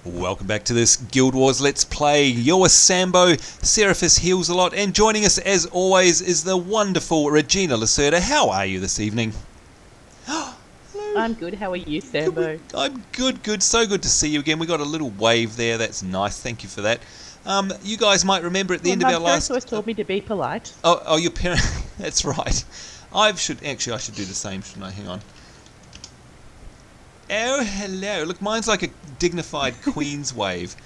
Welcome back to this Guild Wars Let's Play. You're with Sambo, Seraphis heals a lot, and joining us as always is the wonderful Regina Lacerda. How are you this evening? I'm good. How are you, Sambo? I'm good. So good to see you again. We got a little wave there. That's nice. Thank you for that. You guys might remember at the end of our last... My parents always told me to be polite. Oh, your parents... That's right. I should do the same, shouldn't I? Hang on. Oh, hello. Look, mine's like a dignified Queen's wave.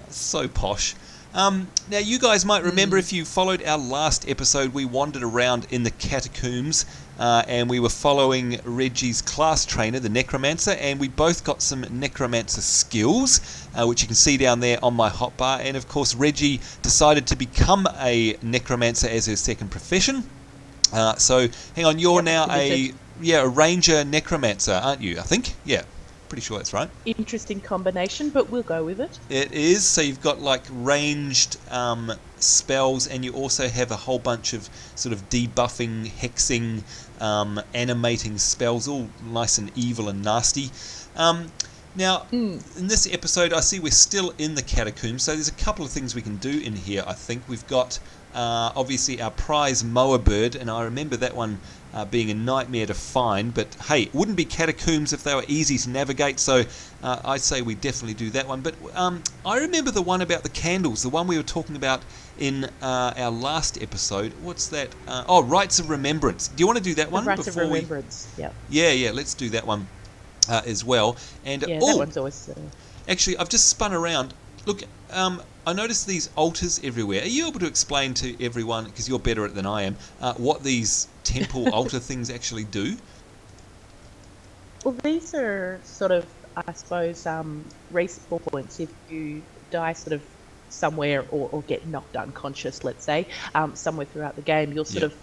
So posh. Now, you guys might remember if you followed our last episode, we wandered around in the Catacombs and we were following Reggie's class trainer, the Necromancer, and we both got some Necromancer skills, which you can see down there on my hotbar. And, of course, Reggie decided to become a Necromancer as her second profession. So, hang on, you're now a Ranger Necromancer, aren't you, I think? Yeah, pretty sure that's right. Interesting combination, but we'll go with it. It is, so you've got like ranged spells, and you also have a whole bunch of sort of debuffing, hexing, animating spells, all nice and evil and nasty. Now, in this episode, I see we're still in the Catacombs, so there's a couple of things we can do in here, I think. We've got, obviously, our prize mower bird, and I remember that one being a nightmare to find, but hey, it wouldn't be Catacombs if they were easy to navigate, so I'd say we definitely do that one. But I remember the one about the candles, the one we were talking about in our last episode. What's that? Rites of Remembrance. Do you want to do that one? Rites of Remembrance, yeah. Yeah, let's do that one. As well, and that one's always. Actually, I've just spun around. Look, I noticed these altars everywhere. Are you able to explain to everyone, because you're better at it than I am, what these temple altar things actually do? Well, these are sort of, I suppose, respawn points. If you die sort of somewhere or get knocked unconscious, let's say, somewhere throughout the game, you'll sort of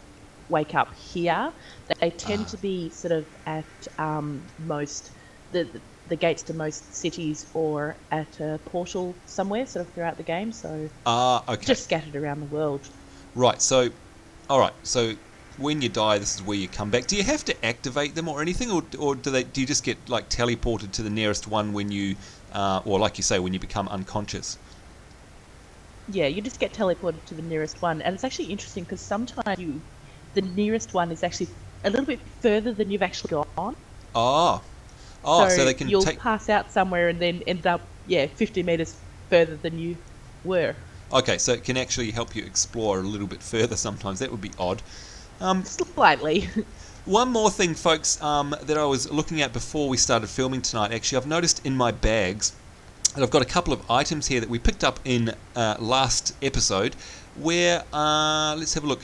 wake up here. They tend to be sort of at most the gates to most cities or at a portal somewhere sort of throughout the game, so just scattered around the world. Right, so alright, so when you die, this is where you come back. Do you have to activate them or anything, or do you just get like teleported to the nearest one when you or like you say, when you become unconscious? Yeah, you just get teleported to the nearest one, and it's actually interesting because sometimes the nearest one is actually a little bit further than you've actually gone. So they can you'll pass out somewhere and then end up 50 meters further than you were. Okay, so it can actually help you explore a little bit further sometimes. That would be odd. Slightly. One more thing, folks, that I was looking at before we started filming tonight. Actually, I've noticed in my bags that I've got a couple of items here that we picked up in last episode where, let's have a look.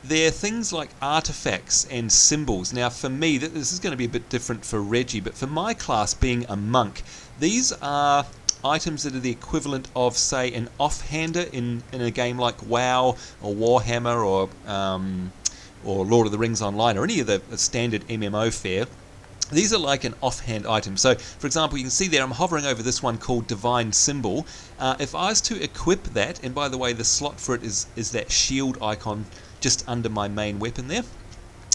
They're things like artifacts and symbols. Now, for me, this is going to be a bit different for Reggie, but for my class, being a monk, these are items that are the equivalent of, say, an offhander in a game like WoW or Warhammer or Lord of the Rings Online or any of the standard MMO fare. These are like an offhand item. So, for example, you can see there I'm hovering over this one called Divine Symbol. If I was to equip that, and by the way, the slot for it is that shield icon just under my main weapon there.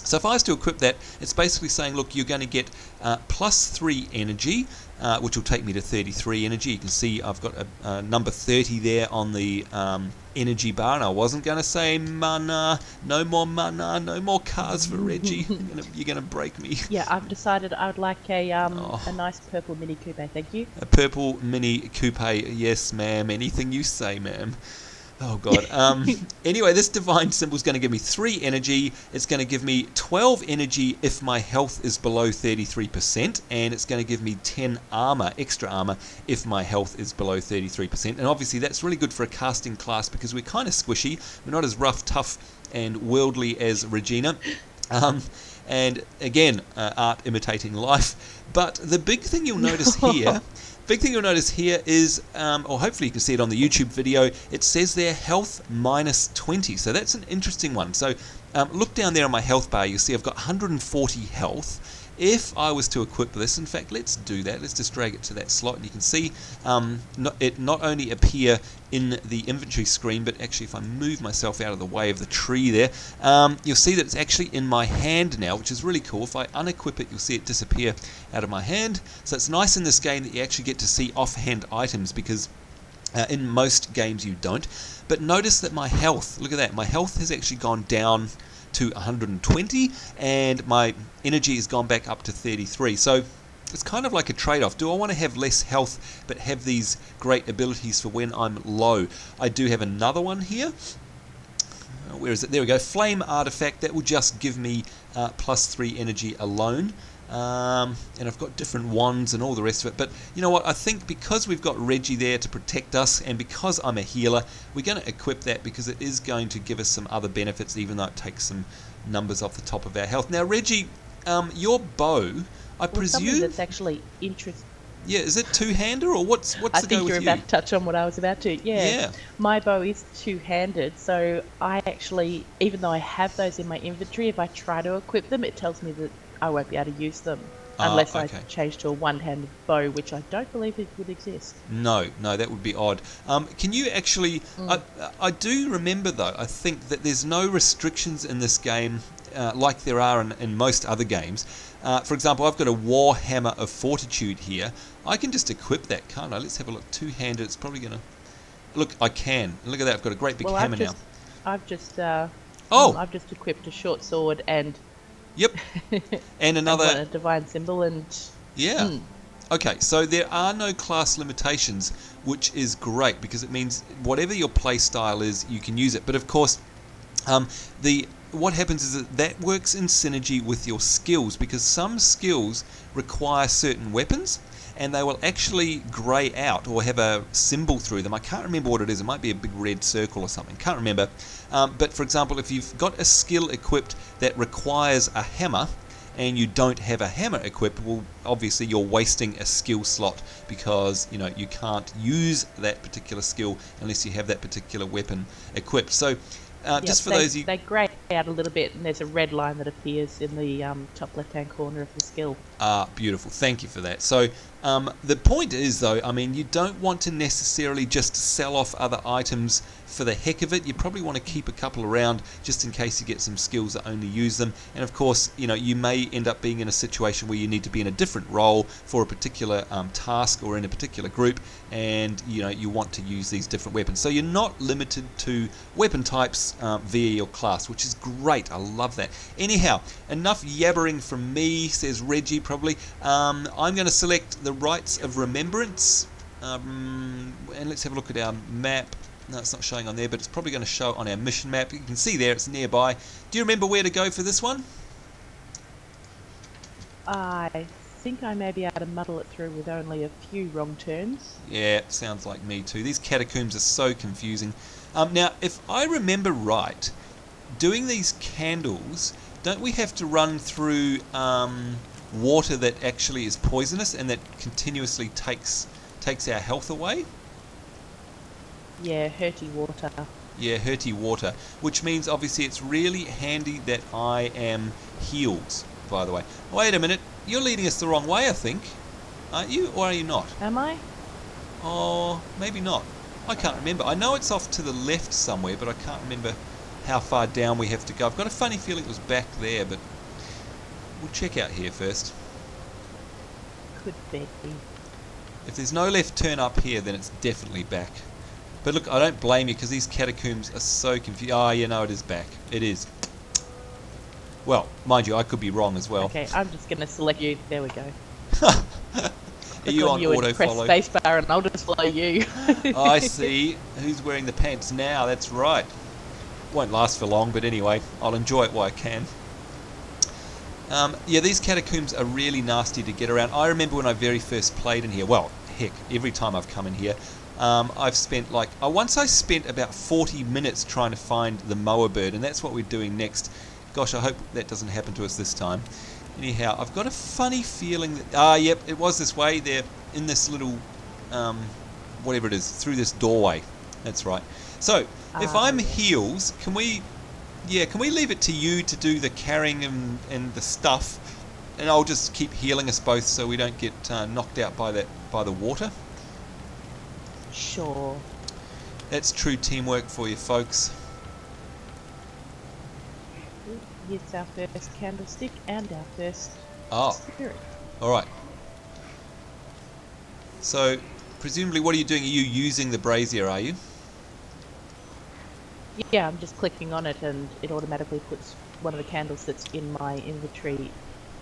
So if I was to equip that, it's basically saying, look, you're going to get +3 energy, which will take me to 33 energy. You can see I've got a number 30 there on the energy bar, and I wasn't going to say mana, no more cars for Reggie. You're going to break me. Yeah, I've decided I would like a nice purple Mini Coupe, thank you. A purple Mini Coupe, yes ma'am, anything you say ma'am. Oh god. Anyway, this divine symbol is going to give me 3 energy. It's going to give me 12 energy if my health is below 33%, and it's going to give me 10 armor, extra armor, if my health is below 33%. And obviously that's really good for a casting class because we're kind of squishy. We're not as rough, tough, and worldly as Regina. And again, art imitating life. But the big thing you'll notice here... is, or hopefully you can see it on the YouTube video, it says there health -20. So that's an interesting one. So look down there on my health bar, you'll see I've got 140 health. if I was to equip this, in fact, let's do that. Let's just drag it to that slot, and you can see it not only appear in the inventory screen, but actually if I move myself out of the way of the tree there, you'll see that it's actually in my hand now, which is really cool. If I unequip it, you'll see it disappear out of my hand. So it's nice in this game that you actually get to see offhand items, because in most games you don't. But notice that my health, look at that, my health has actually gone down to 120, and my energy has gone back up to 33. So it's kind of like a trade-off. Do I want to have less health but have these great abilities for when I'm low? I do have another one here. Where is it? There we go. Flame artifact. That will just give me +3 energy alone. And I've got different wands and all the rest of it. But you know what? I think because we've got Reggie there to protect us, and because I'm a healer, we're going to equip that, because it is going to give us some other benefits, even though it takes some numbers off the top of our health. Now, Reggie, your bow, I presume... Something that's actually interesting. Yeah, is it two-hander, or what's the go with you? I think you're about to touch on what I was about to. Yeah. My bow is two-handed, so I actually, even though I have those in my inventory, if I try to equip them, it tells me that I won't be able to use them unless I change to a one-handed bow, which I don't believe it would exist. No, that would be odd. Can you actually... I do remember, though, I think that there's no restrictions in this game like there are in most other games. For example, I've got a War Hammer of Fortitude here. I can just equip that, can't I? Let's have a look. Two-handed, it's probably going to... Look, I can. Look at that, I've got a great big hammer now. I've just equipped a short sword and... Yep. And another... a divine symbol and... Yeah. Okay, so there are no class limitations, which is great, because it means whatever your play style is, you can use it. But of course, what happens is that works in synergy with your skills, because some skills require certain weapons, and they will actually grey out or have a symbol through them. I can't remember what it is. It might be a big red circle or something. Can't remember. But for example, if you've got a skill equipped that requires a hammer, and you don't have a hammer equipped, well, obviously you're wasting a skill slot, because you can't use that particular skill unless you have that particular weapon equipped. So just for those they grey out a little bit, and there's a red line that appears in the top left-hand corner of the skill. Beautiful. Thank you for that. So the point is, though, I mean, you don't want to necessarily just sell off other items for the heck of it. You probably want to keep a couple around just in case you get some skills that only use them. And of course, you may end up being in a situation where you need to be in a different role for a particular task or in a particular group, and you want to use these different weapons. So you're not limited to weapon types via your class, which is great. I love that. Anyhow, enough yabbering from me, says Reggie probably. I'm going to select the Rites of Remembrance, and let's have a look at our map. No, it's not showing on there, but it's probably going to show on our mission map. You can see there, it's nearby. Do you remember where to go for this one? I think I may be able to muddle it through with only a few wrong turns. Yeah, it sounds like me too. These catacombs are so confusing. Now, if I remember right, doing these candles, don't we have to run through water that actually is poisonous and that continuously takes our health away? Yeah, hurty water. Yeah, hurty water, which means obviously it's really handy that I am healed, by the way. Wait a minute, you're leading us the wrong way, I think. Aren't you, or are you not? Am I? Oh, maybe not. I can't remember. I know it's off to the left somewhere, but I can't remember how far down we have to go. I've got a funny feeling it was back there, but we'll check out here first. Could be. If there's no left turn up here, then it's definitely back. But look, I don't blame you, because these catacombs are so confused. Oh, it is back. It is. Well, mind you, I could be wrong as well. Okay, I'm just going to select you. There we go. Are you on auto press follow? Press spacebar and I'll just follow you. I see. Who's wearing the pants now? That's right. Won't last for long, but anyway, I'll enjoy it while I can. Yeah, these catacombs are really nasty to get around. I remember when I very first played in here. Well, heck, every time I've come in here, I've spent once I spent about 40 minutes trying to find the mower bird, and that's what we're doing next. Gosh, I hope that doesn't happen to us this time. Anyhow, I've got a funny feeling that... yep, it was this way. They're in this little... whatever it is, through this doorway. That's right. So, if I'm heals, can we leave it to you to do the carrying and the stuff, and I'll just keep healing us both so we don't get knocked out by the water. Sure. That's true teamwork for you, folks. It's our first candlestick and our first spirit. Alright. So, presumably what are you doing? Are you using the brazier, are you? Yeah, I'm just clicking on it and it automatically puts one of the candles that's in my inventory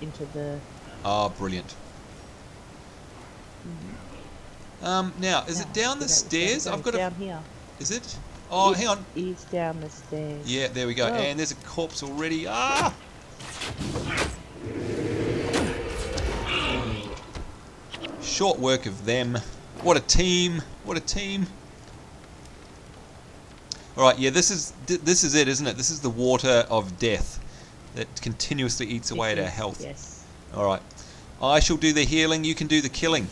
into the... Ah, brilliant. Now, is it down the stairs? I've got down here. Is it? Oh, hang on. It is down the stairs. Yeah, there we go. Oh. And there's a corpse already. Ah! Short work of them. What a team. What a team. Alright, yeah, this is it, isn't it? This is the water of death that continuously eats away at our health. Yes. Alright. I shall do the healing, you can do the killing.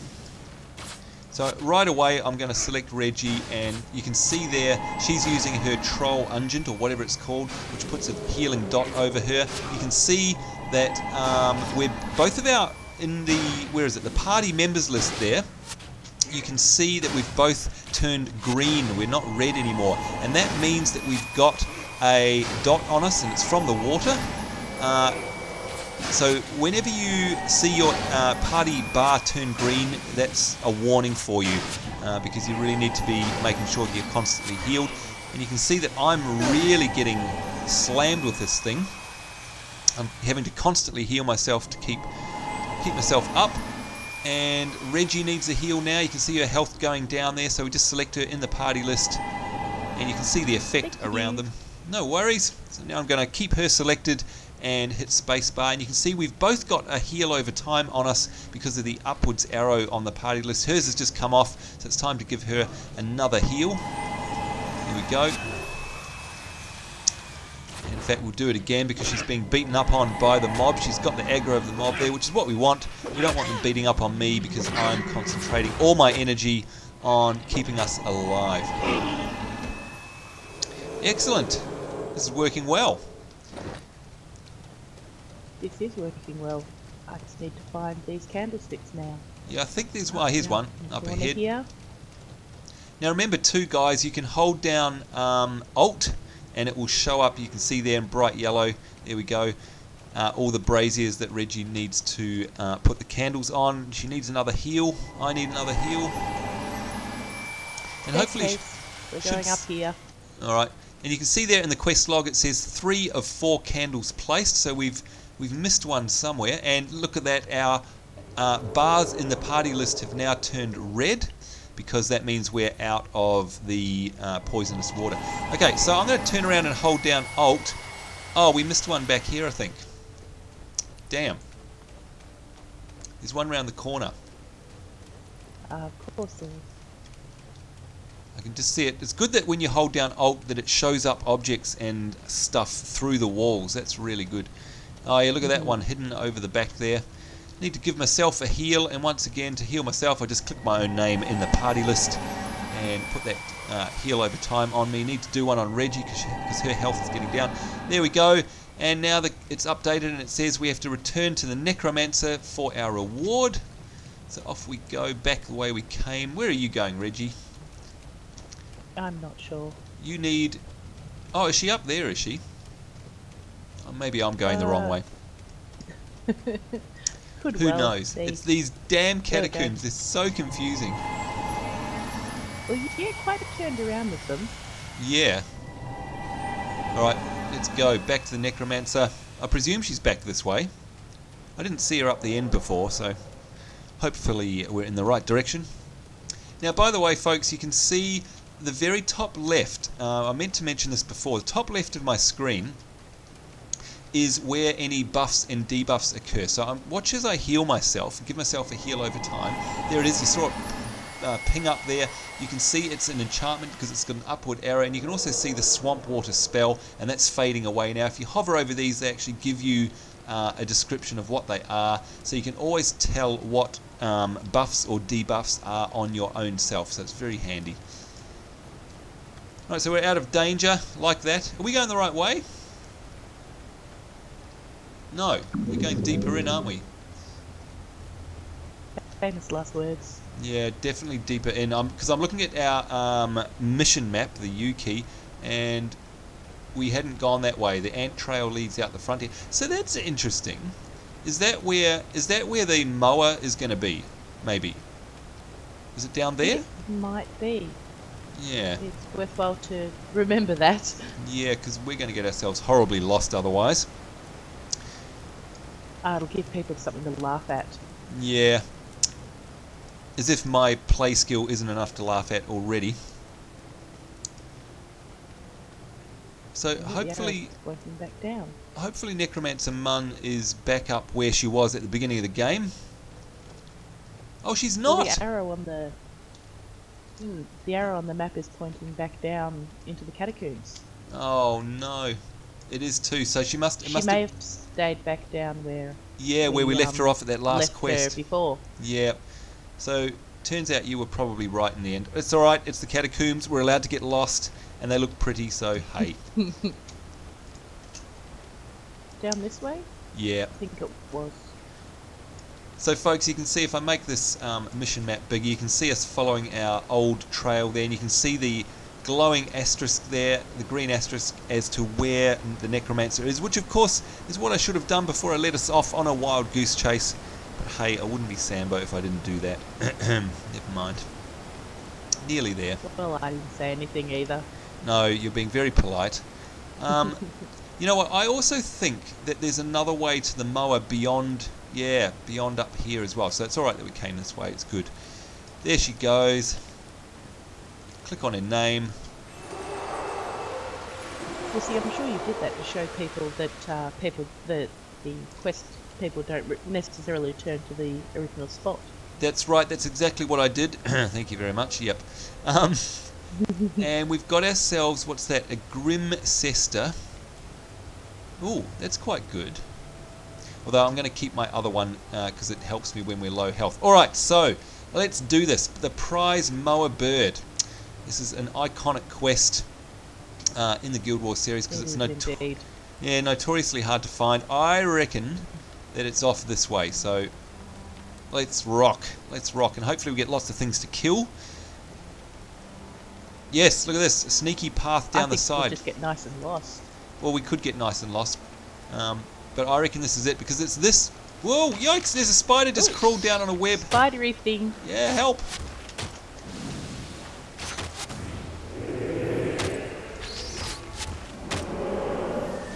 So right away I'm going to select Reggie, and you can see there she's using her Trollunguent, or whatever it's called, which puts a healing dot over her. You can see that we're both of our, in the, where is it, the party members list there. You can see that we've both turned green, we're not red anymore, and that means that we've got a dot on us and it's from the water. So whenever you see your party bar turn green, that's a warning for you, because you really need to be making sure that you're constantly healed. And you can see that I'm really getting slammed with this thing. I'm having to constantly heal myself to keep myself up. And Reggie needs a heal now. You can see her health going down there, so we just select her in the party list, and you can see the effect around them. No worries. So now I'm going to keep her selected and hit spacebar, and you can see we've both got a heal over time on us because of the upwards arrow on the party list. Hers has just come off, so it's time to give her another heal. Here we go. In fact, we'll do it again because she's being beaten up on by the mob. She's got the aggro of the mob there, which is what we want. We don't want them beating up on me because I'm concentrating all my energy on keeping us alive. Excellent. This is working well. This is working well. I just need to find these candlesticks now. Yeah, I think there's one. Here's one up ahead. Here. Now remember too, guys, you can hold down Alt and it will show up. You can see there in bright yellow. There we go. All the braziers that Reggie needs to put the candles on. She needs another heal. I need another heal. And hopefully we're going up here. Alright. And you can see there in the quest log it says 3 of 4 candles placed. So we've missed one somewhere. And look at that, our bars in the party list have now turned red, because that means we're out of the poisonous water. Okay, so I'm going to turn around and hold down Alt. Oh, we missed one back here, I think. Damn. There's one around the corner. Of course there is. I can just see it. It's good that when you hold down Alt that it shows up objects and stuff through the walls. That's really good. Oh yeah, look at that one hidden over the back there. Need to give myself a heal, and once again to heal myself I just click my own name in the party list and put that heal over time on me. Need to do one on Reggie because her health is getting down. There we go, and now it's updated and it says we have to return to the Necromancer for our reward. So off we go back the way we came. Where are you going, Reggie? I'm not sure. You need... Oh, is she up there, is she? Oh, maybe I'm going the wrong way. Who knows? It's these damn catacombs. They're so confusing. Well, you get quite turned around with them. Yeah. Alright, let's go. Back to the Necromancer. I presume she's back this way. I didn't see her up the end before, so hopefully we're in the right direction. Now, by the way, folks, you can see the very top left. I meant to mention this before. The top left of my screen is where any buffs and debuffs occur. So watch as I heal myself, give myself a heal over time. There it is, you saw it ping up there. You can see it's an enchantment because it's got an upward arrow, and you can also see the swamp water spell, and that's fading away. Now if you hover over these, they actually give you a description of what they are, so you can always tell what buffs or debuffs are on your own self, so it's very handy. Alright, so we're out of danger like that. Are we going the right way? No, we're going deeper in, aren't we? famous last words. Yeah, definitely deeper in. Because I'm looking at our mission map, the U key, and we hadn't gone that way. The ant trail leads out the front here. So that's interesting. Is that where the mower is going to be? Maybe. Is it down there? It might be. Yeah. It's worthwhile to remember that. Yeah, because we're going to get ourselves horribly lost otherwise. It'll give people something to laugh at. Yeah. As if my play skill isn't enough to laugh at already. So hopefully, working back down. Hopefully Necromancer Mun is back up where she was at the beginning of the game. Oh, she's not. Well, the arrow on the map is pointing back down into the catacombs. Oh no, it is too. So she must. She may have stayed back down where. Yeah, where we left her off at that last quest. Her before. Yeah. So turns out you were probably right in the end. It's all right. It's the catacombs. We're allowed to get lost, and they look pretty. So hey. Down this way? Yeah. I think it was. So folks, you can see if I make this mission map bigger, you can see us following our old trail there, and you can see the glowing asterisk there, the green asterisk, as to where the Necromancer is, which of course is what I should have done before I let us off on a wild goose chase. But hey, I wouldn't be Sambo if I didn't do that. Never mind. Nearly there. Well, I didn't say anything either. No, you're being very polite. You know what, I also think that there's another way to the mower beyond, beyond up here as well. So it's alright that we came this way, it's good. There she goes. Click on her name. Well, see, I'm sure you did that to show people that the quest people don't necessarily return to the original spot. That's right, that's exactly what I did. Thank you very much, yep. And we've got ourselves, what's that, a Grim Cester. Ooh, that's quite good. Although I'm going to keep my other one because it helps me when we're low health. Alright, so let's do this. The Prize Mower Bird. This is an iconic quest in the Guild Wars series because it's notoriously hard to find. I reckon that it's off this way, so let's rock. Let's rock, and hopefully we get lots of things to kill. Yes, look at this. A sneaky path down the side. We'll just get nice and lost. Well, we could get nice and lost. But I reckon this is it because it's this. Whoa, yikes, there's a spider just crawled down on a web. Spidery thing. Yeah, help.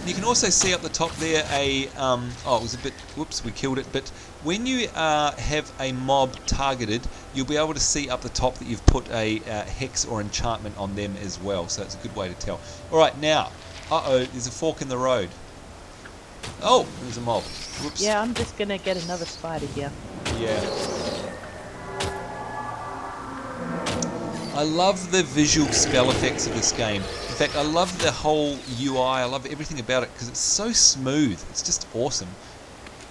You can also see up the top there it was a bit, whoops, we killed it, but when you have a mob targeted, you'll be able to see up the top that you've put a hex or enchantment on them as well, so it's a good way to tell. Alright, now, there's a fork in the road. Oh, there's a mob. Whoops. Yeah, I'm just going to get another spider here. Yeah. I love the visual spell effects of this game. In fact, I love the whole UI. I love everything about it because it's so smooth. It's just awesome.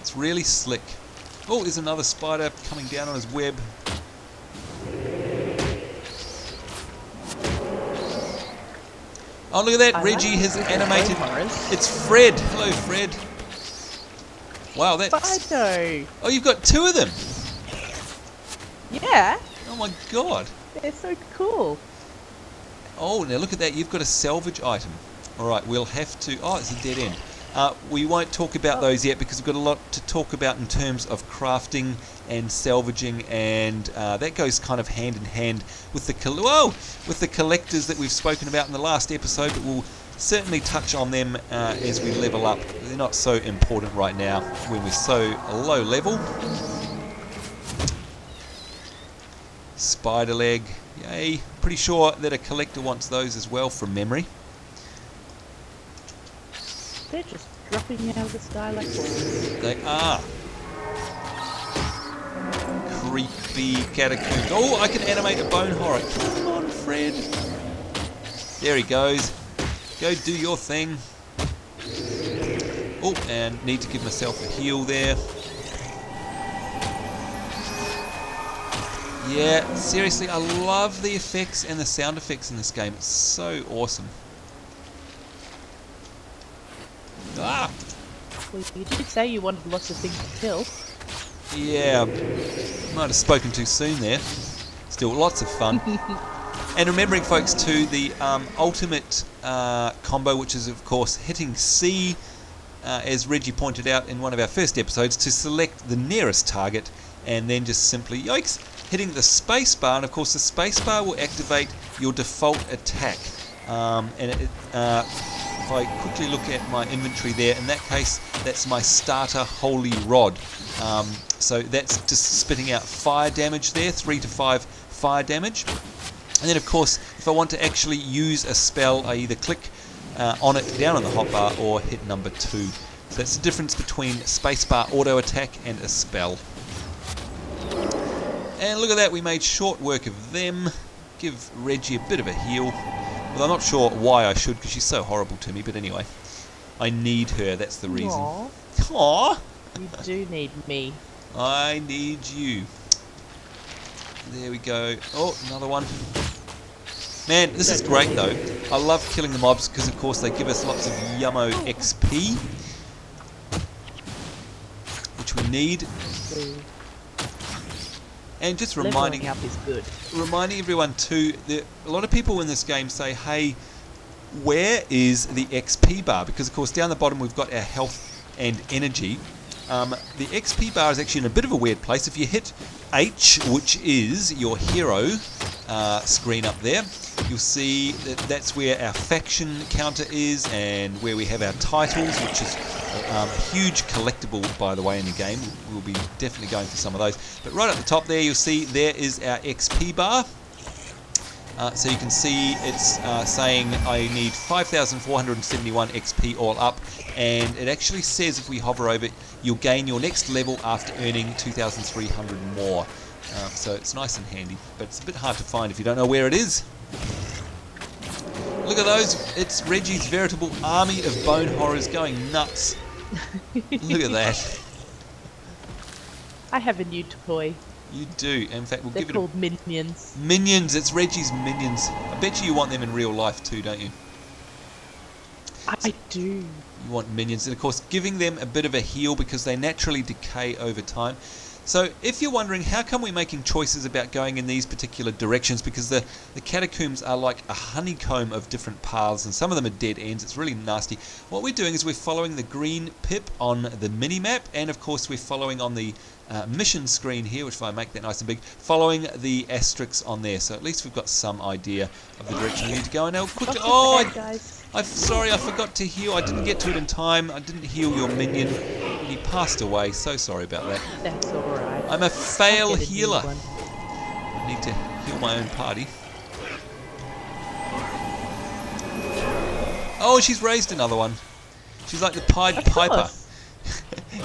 It's really slick. Oh, there's another spider coming down on his web. Oh, look at that. Reggie has animated. It's Fred. Hello, Fred. Wow, that's... Spider. Oh, you've got two of them. Yeah. Oh, my God. They're so cool. Oh, now look at that. You've got a salvage item. All right, we'll have to... Oh, it's a dead end. We won't talk about those yet because we've got a lot to talk about in terms of crafting and salvaging, and that goes kind of hand in hand with the collectors that we've spoken about in the last episode, but we'll certainly touch on them as we level up. They're not so important right now when we're so low level. Spiderleg, yay. Pretty sure that a collector wants those as well from memory. They're just dropping out of the sky like balls. They are. Creepy catacombs. Oh, I can animate a bone horror. Come on, Fred. There he goes. Go do your thing. Oh, and need to give myself a heal there. Yeah, seriously, I love the effects and the sound effects in this game. It's so awesome. Ah! Well, you did say you wanted lots of things to kill. Yeah, might have spoken too soon there. Still, lots of fun. And remembering, folks, too, the ultimate combo, which is, of course, hitting C, as Reggie pointed out in one of our first episodes, to select the nearest target, and then just simply, yikes, hitting the spacebar. And, of course, the spacebar will activate your default attack. If I quickly look at my inventory there, in that case, that's my starter Holy Rod. So that's just spitting out fire damage there, 3 to 5 fire damage. And then, of course, if I want to actually use a spell, I either click on it down on the hotbar or hit number 2. So that's the difference between spacebar auto attack and a spell. And look at that, we made short work of them. Give Reggie a bit of a heal. Well, I'm not sure why I should, because she's so horrible to me, but anyway. I need her, that's the reason. Aww. Aww! You do need me. I need you. There we go. Oh, another one. Man, this is great though. I love killing the mobs because, of course, they give us lots of yummo XP, which we need. And just reminding up is good. Reminding everyone too that a lot of people in this game say, hey, where is the XP bar? Because, of course, down the bottom we've got our health and energy. The XP bar is actually in a bit of a weird place. If you hit H, which is your hero screen up there, you'll see that that's where our faction counter is and where we have our titles, which is a huge collectible, by the way, in the game. We'll be definitely going for some of those. But right at the top there, you'll see there is our XP bar. So you can see it's saying I need 5,471 XP all up, and it actually says if we hover over it, you'll gain your next level after earning 2,300 more. So it's nice and handy, but it's a bit hard to find if you don't know where it is. Look at those, it's Reggie's veritable army of bone horrors going nuts. Look at that. I have a new toy. You do. In fact, They're called minions. Minions. It's Reggie's minions. I bet you want them in real life too, don't you? I do. You want minions, and of course, giving them a bit of a heal because they naturally decay over time. So, if you're wondering how come we're making choices about going in these particular directions, because the catacombs are like a honeycomb of different paths, and some of them are dead ends. It's really nasty. What we're doing is we're following the green pip on the mini-map, and of course we're following on the mission screen here, which if I make that nice and big, following the asterisks on there. So at least we've got some idea of the direction we need to go. And now quickly, I'm sorry, I forgot to heal. I didn't get to it in time. I didn't heal your minion. And he passed away. So sorry about that. That's alright. I'm a fail healer. I need to heal my own party. Oh, she's raised another one. She's like the Pied Piper.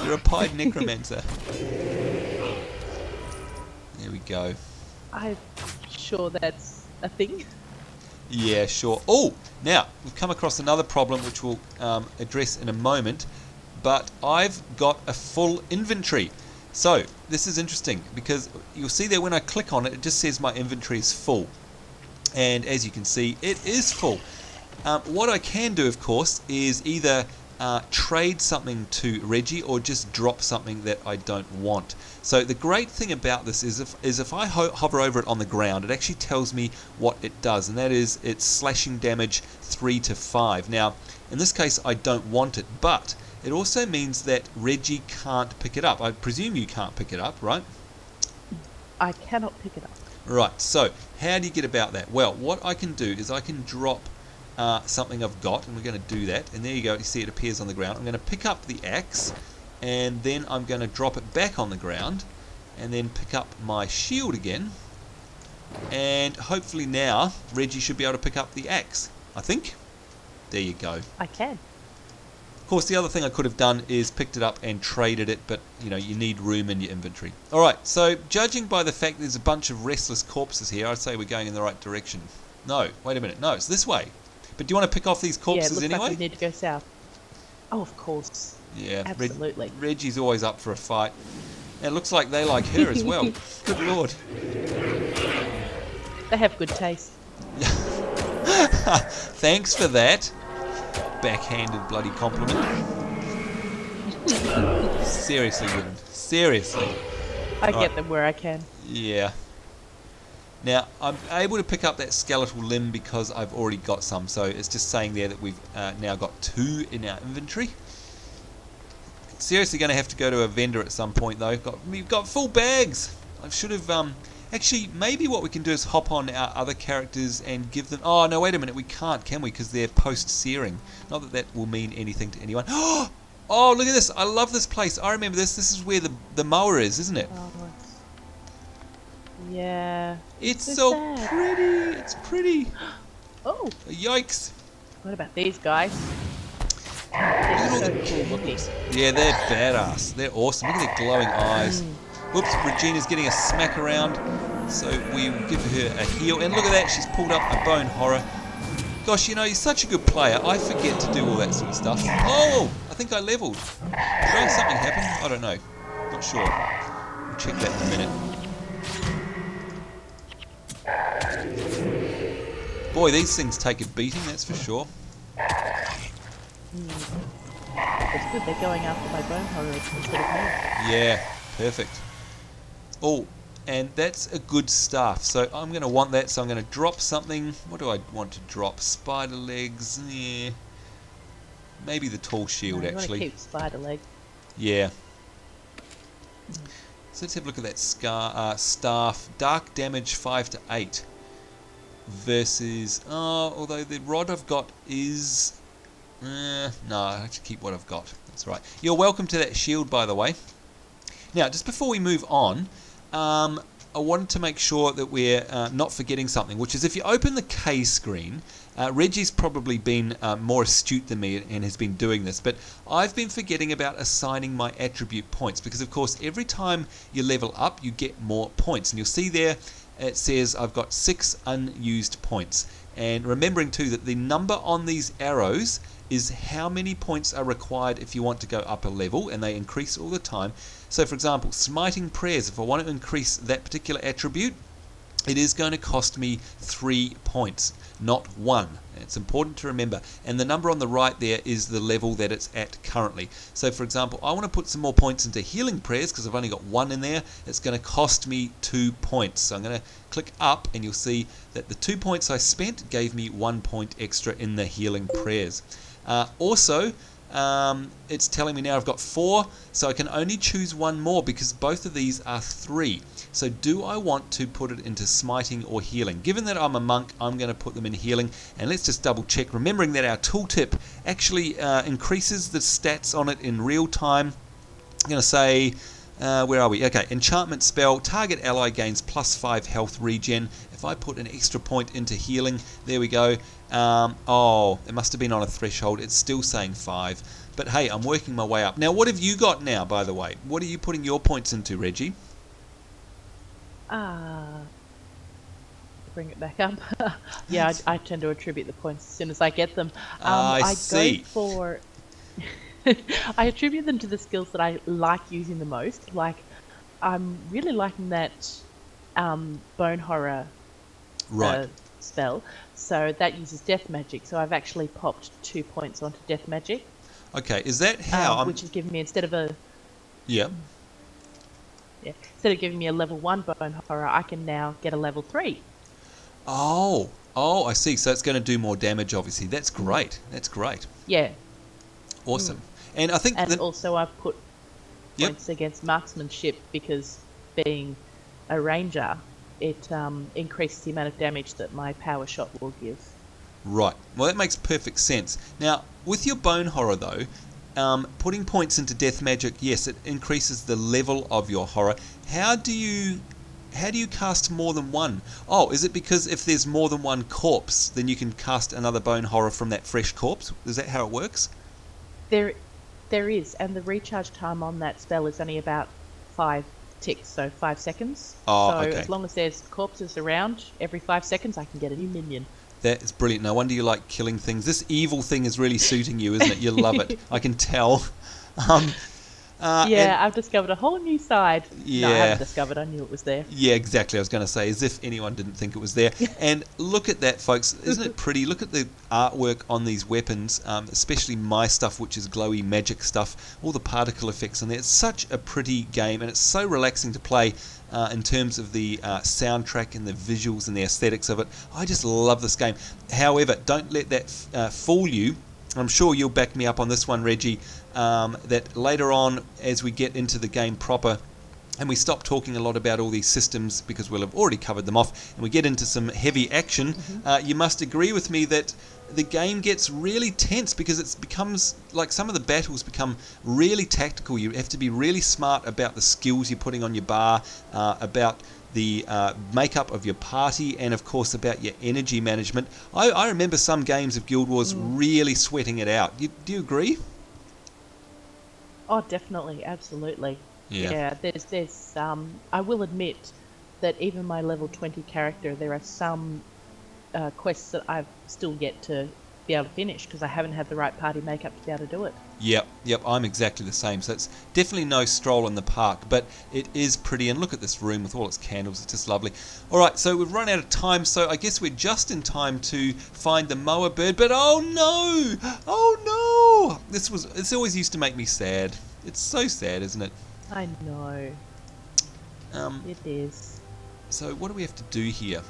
You're a Pied Necromancer. There we go. I'm sure that's a thing. Yeah, sure. Oh, now, we've come across another problem which we'll address in a moment, but I've got a full inventory. So, this is interesting, because you'll see there when I click on it, it just says my inventory is full. And as you can see, it is full. What I can do, of course, is either trade something to Reggie or just drop something that I don't want. So the great thing about this is if I hover over it on the ground, it actually tells me what it does, and that is it's slashing damage 3 to 5. Now, in this case, I don't want it, but it also means that Reggie can't pick it up. I presume you can't pick it up, right? I cannot pick it up. Right, so how do you get about that? Well, what I can do is I can drop something I've got, and we're going to do that, and there you go, you see it appears on the ground. I'm going to pick up the axe, and then I'm going to drop it back on the ground, and then pick up my shield again, and hopefully now Reggie should be able to pick up the axe, I think. There you go. I can. Of course, the other thing I could have done is picked it up and traded it, but you know, you need room in your inventory. Alright, so judging by the fact there's a bunch of restless corpses here, I'd say we're going in the right direction. No, wait a minute, no, it's this way. But do you want to pick off these corpses anyway? anyway? Like we need to go south. Oh, of course. Yeah, absolutely. Reggie's always up for a fight. And it looks like they like her as well. Good lord. They have good taste. Thanks for that. Backhanded bloody compliment. Seriously, women. Seriously. I get them where I can. Yeah. Now, I'm able to pick up that skeletal limb because I've already got some, so it's just saying there that we've now got 2 in our inventory. Seriously going to have to go to a vendor at some point, though. We've got full bags! I should have... Actually, maybe what we can do is hop on our other characters and give them... Oh, no, wait a minute, we can't, can we? Because they're post-searing. Not that that will mean anything to anyone. Oh, look at this! I love this place. I remember this. This is where the mower is, isn't it? Oh, yeah. It's so sad. pretty. It's pretty. Oh. Yikes. What about these guys? Look at all They're the so cool looking. Yeah, they're badass. They're awesome. Look at their glowing eyes. Whoops, Regina's getting a smack around. So we give her a heal. And look at that, she's pulled up a bone horror. Gosh, you know, you're such a good player. I forget to do all that sort of stuff. Oh, I think I leveled. Did something happen? I don't know. Not sure. We'll check that in a minute. Boy, these things take a beating, that's for sure. It's good they're going after my bone horror instead of me. Yeah, perfect. Oh, and that's a good staff. So I'm going to want that. So I'm going to drop something. What do I want to drop? Spider legs. Yeah. Maybe the tall shield, No, actually. You want to keep Spiderleg. Yeah. So let's have a look at that staff. Dark damage 5 to 8. Versus... although the rod I've got is... no, I have to keep what I've got. That's right. You're welcome to that shield, by the way. Now, just before we move on, I wanted to make sure that we're not forgetting something, which is if you open the K screen, Reggie's probably been more astute than me and has been doing this, but I've been forgetting about assigning my attribute points because, of course, every time you level up, you get more points. And you'll see there it says I've got 6 unused points. And remembering, too, that the number on these arrows is how many points are required if you want to go up a level, and they increase all the time. So, for example, smiting prayers, if I want to increase that particular attribute, it is going to cost me 3 points, not 1. It's important to remember. And the number on the right there is the level that it's at currently. So, for example, I want to put some more points into healing prayers because I've only got 1 in there. It's going to cost me 2 points. So I'm going to click up and you'll see that the 2 points I spent gave me 1 point extra in the healing prayers. Also, it's telling me now I've got 4, so I can only choose 1 more because both of these are 3. So do I want to put it into smiting or healing? Given that I'm a monk, I'm going to put them in healing. And let's just double check, remembering that our tooltip actually increases the stats on it in real time. I'm going to say, where are we? Okay, enchantment spell, target ally gains +5 health regen. If I put an extra point into healing, there we go. Oh, it must have been on a threshold. It's still saying 5. But hey, I'm working my way up. Now, what have you got now, by the way? What are you putting your points into, Reggie? Bring it back up. Yeah, I tend to attribute the points as soon as I get them. I see. Go for... I attribute them to the skills that I like using the most. Like, I'm really liking that bone horror spell. So that uses death magic. So I've actually popped 2 points onto death magic. Okay, is that how... which is giving me, instead of a... Yeah. Yeah. Instead of giving me a level 1 bone horror, I can now get a level 3. Oh, I see. So it's going to do more damage, obviously. That's great. That's great. Yeah. Awesome. And I think... And also I've put points against marksmanship because being a ranger, it increases the amount of damage that my power shot will give. Right. Well, that makes perfect sense. Now, with your bone horror, though, putting points into death magic, yes, it increases the level of your horror. How do you cast more than one? Oh, is it because if there's more than one corpse, then you can cast another bone horror from that fresh corpse? Is that how it works? There is, and the recharge time on that spell is only about 5 ticks, so 5 seconds. Oh, so okay. As long as there's corpses around, every 5 seconds I can get a new minion. That is brilliant. No wonder you like killing things. This evil thing is really suiting you, isn't it? You love it. I can tell. I've discovered a whole new side. Yeah. No, I haven't discovered. I knew it was there. Yeah, exactly. I was going to say, as if anyone didn't think it was there. And look at that, folks. Isn't it pretty? Look at the artwork on these weapons, especially my stuff, which is glowy magic stuff. All the particle effects on there. It's such a pretty game, and it's so relaxing to play in terms of the soundtrack and the visuals and the aesthetics of it. I just love this game. However, don't let that fool you. I'm sure you'll back me up on this one, Reggie, that later on, as we get into the game proper, and we stop talking a lot about all these systems because we'll have already covered them off, and we get into some heavy action, you must agree with me that the game gets really tense because it becomes, like, some of the battles become really tactical. You have to be really smart about the skills you're putting on your bar, about the makeup of your party, and of course about your energy management. I remember some games of Guild Wars really sweating it out. Do you agree? Oh, definitely, absolutely. Yeah. There's I will admit that even my level 20 character, there are some quests that I've still yet to be able to finish because I haven't had the right party makeup to be able to do it. Yep, I'm exactly the same. So it's definitely no stroll in the park, but it is pretty. And look at this room with all its candles. It's just lovely. All right, so we've run out of time, so I guess we're just in time to find the moa bird. But oh no! This always used to make me sad. It's so sad, isn't it? I know. It is. So what do we have to do here?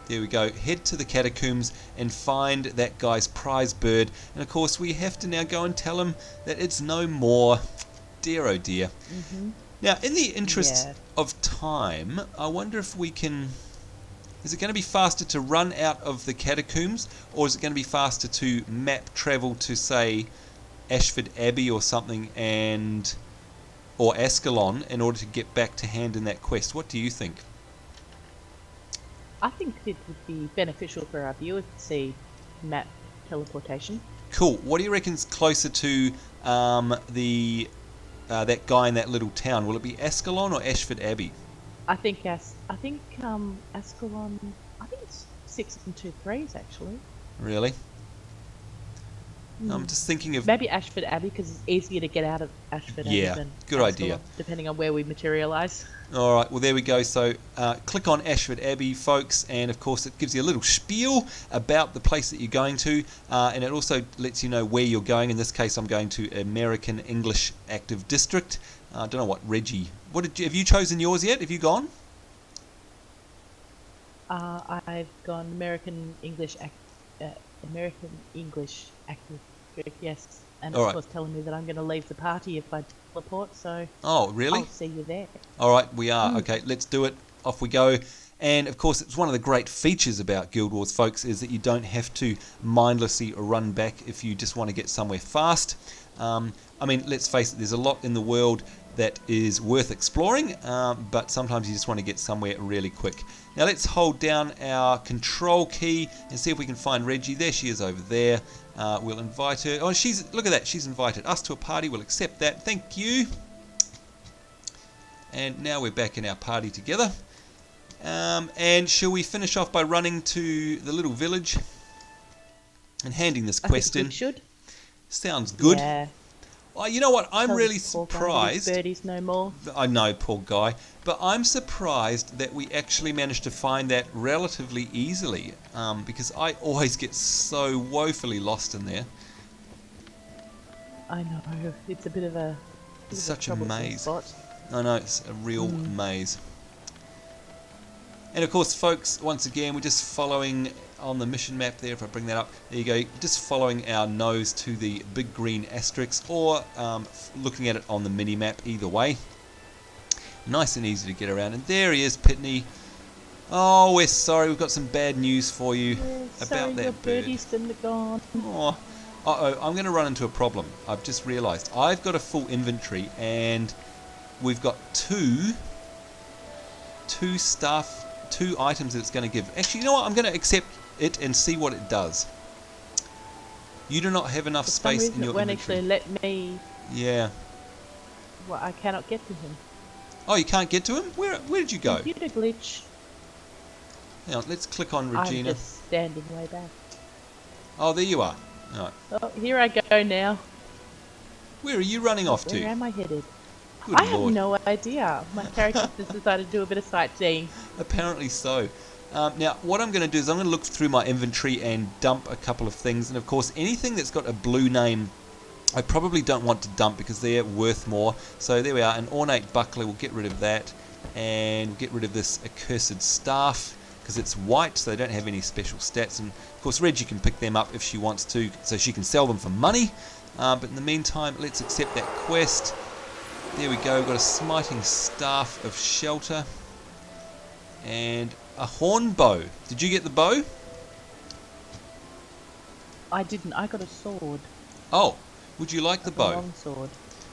There we go. Head to the Catacombs and find that guy's prize bird. And of course, we have to now go and tell him that it's no more. Dear, oh dear. Now, in the interest of time, I wonder if we can... Is it going to be faster to run out of the Catacombs, or is it going to be faster to map travel to, say, Ashford Abbey or something, or Ascalon, in order to get back to hand in that quest? What do you think? I think it would be beneficial for our viewers to see map teleportation. Cool. What do you reckon's closer to that guy in that little town? Will it be Ascalon or Ashford Abbey? I think Ascalon. I think it's 6 and 2 3s actually. Really? I'm just thinking of maybe Ashford Abbey because it's easier to get out of Ashford Abbey than good Ascalon, idea. Depending on where we materialise. All right, well, there we go. So click on Ashford Abbey, folks, and of course it gives you a little spiel about the place that you're going to, and it also lets you know where you're going. In this case, I'm going to American English Active District. I don't know what, Reggie. Have you chosen yours yet? Have you gone? I've gone American English Active District, yes. And of course telling me that I'm going to leave the party if I teleport, so... Oh, really? I'll see you there. All right, we are. Okay, let's do it. Off we go. And, of course, it's one of the great features about Guild Wars, folks, is that you don't have to mindlessly run back if you just want to get somewhere fast. I mean, let's face it, there's a lot in the world that is worth exploring, but sometimes you just want to get somewhere really quick. Now let's hold down our control key and see if we can find Reggie. There she is over there. We'll invite her. Oh, look at that. She's invited us to a party. We'll accept that. Thank you. And now we're back in our party together. And shall we finish off by running to the little village and handing this quest in? I think we should. Sounds good. Yeah. Oh, you know what? I'm really surprised. Birdies no more. I know, poor guy. But I'm surprised that we actually managed to find that relatively easily. Because I always get so woefully lost in there. I know. It's a bit of a... It's such a maze. Spot. I know, it's a real maze. And of course, folks, once again, we're just following on the mission map there. If I bring that up, there you go. Just following our nose to the big green asterisk, or looking at it on the mini map. Either way, nice and easy to get around. And there he is, Pitney. Oh, we're sorry. We've got some bad news for you about that bird. Birdie's been gone. Oh, I'm going to run into a problem. I've just realised I've got a full inventory, and we've got two items that it's going to give. Actually, you know what? I'm going to accept it and see what it does. You do not have enough space in your inventory. Actually let me... Yeah. Well, I cannot get to him. Oh, you can't get to him? Where did you go? Computer glitch. Now, let's click on Regina. I'm just standing way back. Oh, there you are. All right. Oh, here I go now. Where are you running off to? Where am I headed? Good I have Lord. no idea. My character just decided to do a bit of sightseeing. Apparently so. Now, what I'm going to do is I'm going to look through my inventory and dump a couple of things. And, of course, anything that's got a blue name, I probably don't want to dump because they're worth more. So there we are. An ornate buckler. We'll get rid of that. And we'll get rid of this accursed staff because it's white, so they don't have any special stats. And, of course, Reggie can pick them up if she wants to, so she can sell them for money. But in the meantime, let's accept that quest. There we go. We've got a smiting staff of shelter. And a horn bow. Did you get the bow? I didn't. I got a sword. Oh, would you like the bow? A long sword.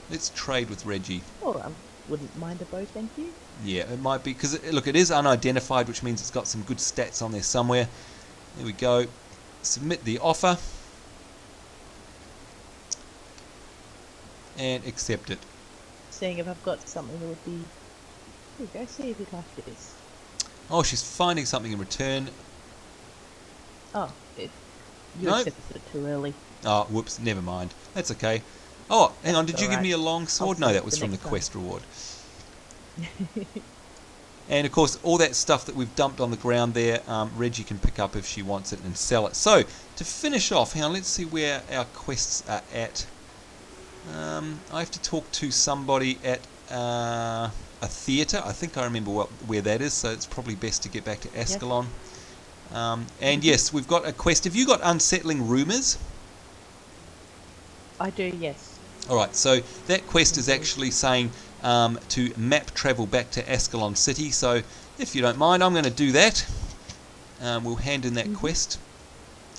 Let's trade with Reggie. Oh, I wouldn't mind a bow, thank you. Yeah, it might be, because, look, it is unidentified, which means it's got some good stats on there somewhere. There we go. Submit the offer. And accept it. Seeing if I've got something that would be... Here we go, see if you'd like this. Oh, she's finding something in return. Oh, you Nope. accepted it too early. Oh, whoops, never mind. That's okay. Oh, hang on, did you give alright. me a long sword? No, save that was the from the next one. quest reward. And, of course, all that stuff that we've dumped on the ground there, Reggie can pick up if she wants it and sell it. So, to finish off, hang on, let's see where our quests are at. I have to talk to somebody at a theatre. I think I remember where that is, so it's probably best to get back to Ascalon. And yes, we've got a quest. Have you got Unsettling Rumours? I do, yes. Alright, so that quest is actually saying to map travel back to Ascalon City, so if you don't mind, I'm going to do that. We'll hand in that quest.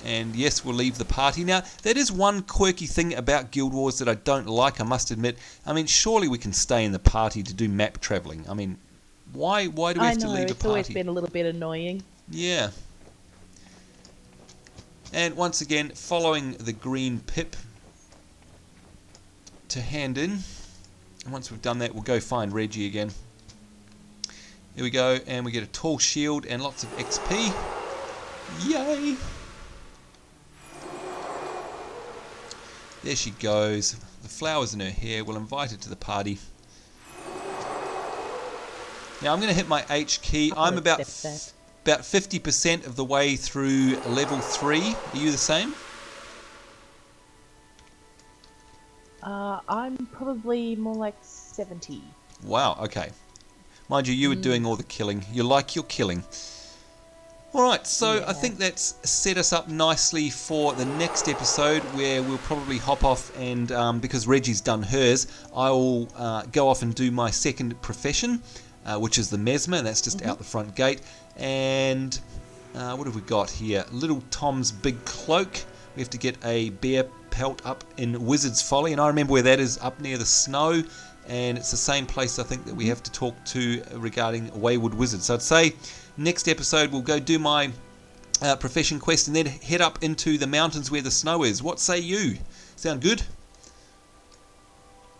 And yes, we'll leave the party. Now, that is one quirky thing about Guild Wars that I don't like, I must admit. I mean, surely we can stay in the party to do map travelling. I mean, why do we have to leave a party? It's always been a little bit annoying. Yeah. And once again, following the green pip to hand in. And once we've done that, we'll go find Reggie again. Here we go, and we get a tall shield and lots of XP. Yay! There she goes. The flowers in her hair. We'll invite her to the party. Now I'm going to hit my H key. I'm about 50% of the way through level 3. Are you the same? I'm probably more like 70. Wow, okay. Mind you, you were doing all the killing. You like your killing. Alright, so Yeah. I think that's set us up nicely for the next episode where we'll probably hop off and, because Reggie's done hers, I will go off and do my second profession, which is the Mesmer, and that's just out the front gate. And what have we got here? Little Tom's Big Cloak. We have to get a bear pelt up in Wizard's Folly, and I remember where that is, up near the snow, and it's the same place I think that we have to talk to regarding Wayward Wizard. So I'd say next episode we'll go do my profession quest and then head up into the mountains where the snow is. What say you? Sound good?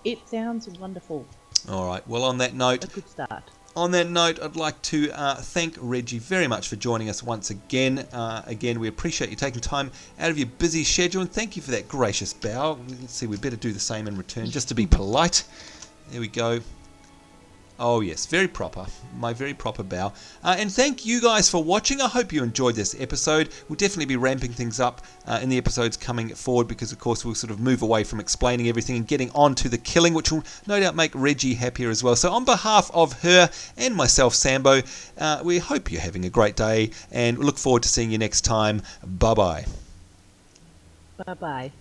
It sounds wonderful. Alright, well on that note, A good start. I'd like to thank Reggie very much for joining us once again. Again, we appreciate you taking time out of your busy schedule, and thank you for that gracious bow. Let's see, we better do the same in return, just to be polite. There we go. Oh yes, very proper. My very proper bow. And thank you guys for watching. I hope you enjoyed this episode. We'll definitely be ramping things up in the episodes coming forward, because of course we'll sort of move away from explaining everything and getting on to the killing, which will no doubt make Reggie happier as well. So on behalf of her and myself, Sambo, we hope you're having a great day and look forward to seeing you next time. Bye bye. Bye-bye.